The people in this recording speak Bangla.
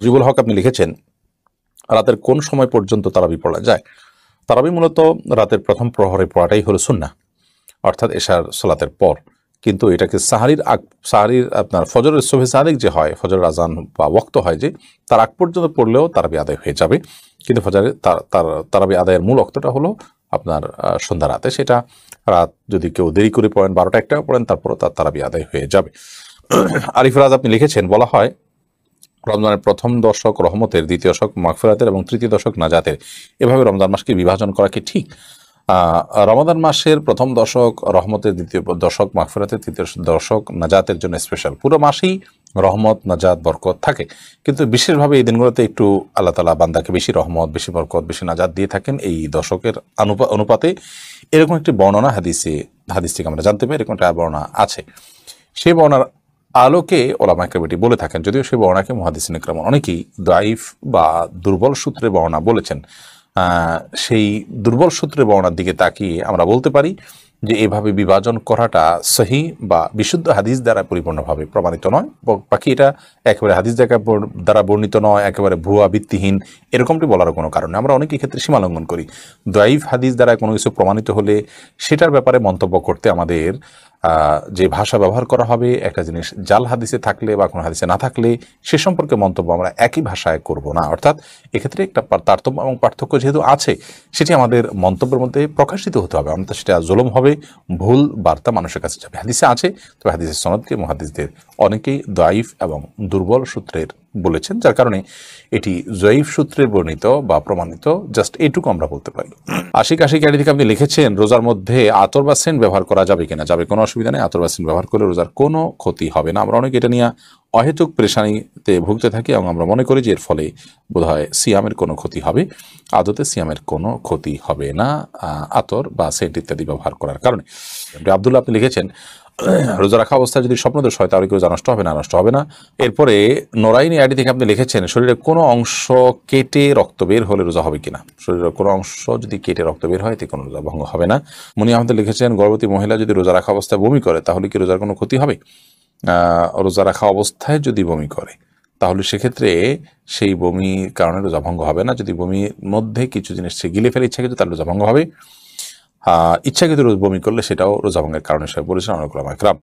মুজিবুল হক আপনি লিখেছেন, রাতের কোন সময় পর্যন্ত তারাবি পড়া যায়? তারাবি মূলত রাতের প্রথম প্রহরে পড়াটাই হলো সুন্নাহ, অর্থাৎ এশার সালাতের পর। কিন্তু এটাকে সাহারির আপনার ফজরের সুবহে সাদিক যে হয়, ফজরের আজান বা ওয়াক্ত হয় যে, তার আগ পর্যন্ত পড়লেও তারাবি আদায় হয়ে যাবে। কিন্তু ফজরের তারাবি আদায়ের মূল ওয়াক্তটা হলো আপনার সন্ধ্যা রাতে। সেটা রাত যদি কেউ দেরি করে পড়েন, 12টা-1টা পড়েন, তারপরও তার তারাবি আদায় হয়ে যাবে। আরিফ রাজ আপনি লিখেছেন, বলা হয় রমজানের প্রথম দশক রহমতের, দ্বিতীয় দশক মাগফিরাতের এবং তৃতীয় দশক নাজাতের, এভাবে রমজান মাসকে বিভাজন করা কি ঠিক? রমাদান মাসের প্রথম দশক রহমতের, দ্বিতীয় দশক মাগফিরাতের, তৃতীয় দশক নাজাতের জন্য স্পেশাল। পুরো মাসেই রহমত, নাজাত, বরকত থাকে, কিন্তু বিশেষভাবে এই দিনগুলোতে একটু আল্লাহ তাআলা বান্দাকে বেশি রহমত, বেশি বরকত, বেশি নাজাত দিয়ে থাকেন এই দশকের অনুপাতে। এরকম একটি বর্ণনা হাদিস থেকে আমরা জানতে পারি, এরকম একটা বর্ণনা আছে। সেই বর্ণনার আলোকে ওলামা কেরাম এটি বলে থাকেন, যদিও সেই বর্ণনাকে মুহাদ্দিসিন ইকরাম অনেকেই দাইফ বা দুর্বল সূত্রে বর্ণনা বলেছেন। সেই দুর্বল সূত্রে বর্ণনার দিকে তাকিয়ে আমরা বলতে পারি যে এভাবে বিভাজন করাটা সহি বা বিশুদ্ধ হাদিস দ্বারা পরিপূর্ণভাবে প্রমাণিত নয়। বাকি এটা একেবারে হাদিস দ্বারা বর্ণিত নয়, একেবারে ভুয়া ভিত্তিহীন, এরকমটি বলারও কোনো কারণ নেই। আমরা অনেকেই ক্ষেত্রে সীমা লঙ্ঘন করি। দাইফ হাদিস দ্বারা কোনো কিছু প্রমাণিত হলে সেটার ব্যাপারে মন্তব্য করতে আমাদের যে ভাষা ব্যবহার করা হবে, একটা জিনিস জাল হাদিসে থাকলে বা কোনো হাদিসে না থাকলে সে সম্পর্কে মন্তব্য আমরা একই ভাষায় করব না। অর্থাৎ এক্ষেত্রে একটা তারতম্য এবং পার্থক্য যেহেতু আছে, সেটি আমাদের মন্তব্যের মধ্যে প্রকাশিত হতে হবে, অন্তত সেটা জুলুম হবে, ভুল বার্তা মানুষের কাছে যাবে। হাদিসে আছে, তবে হাদিসের সনদকে মুহাদ্দিসদের অনেকেই দাইফ এবং দুর্বল সূত্রের বলেছেন, যার কারণে এটি জয়ীফ সূত্রে বর্ণিত বা প্রমাণিত, জাস্ট এইটুকু আমরা বলতে পারি। আশিক আইডি থেকে আপনি লিখেছেন, রোজার মধ্যে আতর বা সেন্ট ব্যবহার করা যাবে কিনা? যাবে, কোনো অসুবিধা নেই। আতর বা সেন্ট ব্যবহার করলে রোজার কোনো ক্ষতি হবে না। আমরা অনেকে এটা নিয়ে অহেতুক পেরেশানিতে ভুগতে থাকি এবং আমরা মনে করি যে এর ফলে বোধহয় সিয়ামের কোনো ক্ষতি হবে। আদতে সিয়ামের কোনো ক্ষতি হবে না আতর বা সেন্ট ইত্যাদি ব্যবহার করার কারণে। আব্দুল্লাহ আপনি লিখেছেন, রোজা রাখা অবস্থায় যদি স্বপ্নদোষ হয় তাহলে কি রোজা নষ্ট হবে? না, নষ্ট হবে না। এরপরে নোরাইনি আইডি থেকে আপনি লিখেছেন, শরীরের কোনো অংশ কেটে রক্ত বের হলে রোজা হবে কিনা? শরীরের কোনো অংশ যদি কেটে রক্ত বের হয়, এতে কোনো রোজা ভঙ্গ হবে না। মুনি আহমেদ লিখেছেন, গর্ভবতী মহিলা যদি রোজা রাখা অবস্থায় বমি করে তাহলে কি রোজার কোনো ক্ষতি হবে? রোজা রাখা অবস্থায় যদি বমি করে তাহলে সেক্ষেত্রে সেই বমির কারণে রোজা ভঙ্গ হবে না। যদি বমির মধ্যে কিছু জিনিস সে গিলে ফেলে ইচ্ছাকৃত, তাহলে রোজা ভঙ্গ হবে। ইচ্ছাকৃত বমি করলে সেটাও রোজা ভঙ্গের কারণ হিসেবে বলেছেন অনেক ওলামা কেরাম।